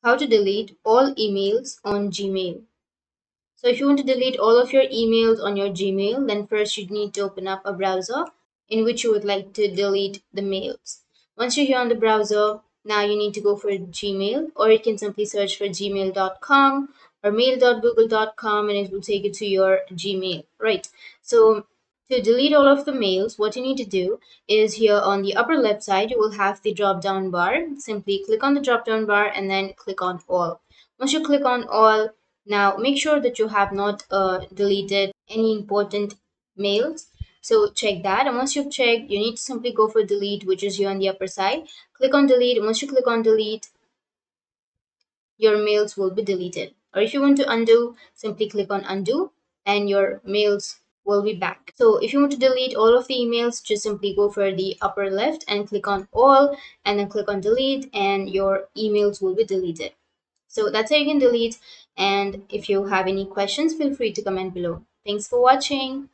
how to delete all emails on Gmail. So if you want to delete all of your emails on your Gmail, then first you need to open up a browser in which you would like to delete the mails. Once you're here on the browser, now you need to go for Gmail, or you can simply search for gmail.com or mail.google.com and it will take you to your Gmail, right? So to delete all of the mails, what you need to do is here on the upper left side, you will have the drop down bar. Simply click on the drop down bar and then click on all. Once you click on all, now make sure that you have not deleted any important mails. So check that, and once you've checked, you need to simply go for delete, which is here on the upper side. Click on delete, and once you click on delete, your mails will be deleted. Or if you want to undo, simply click on undo and your mails will be back. So if you want to delete all of the emails, just simply go for the upper left and click on all and then click on delete and your emails will be deleted. So that's how you can delete. And if you have any questions, feel free to comment below. Thanks for watching.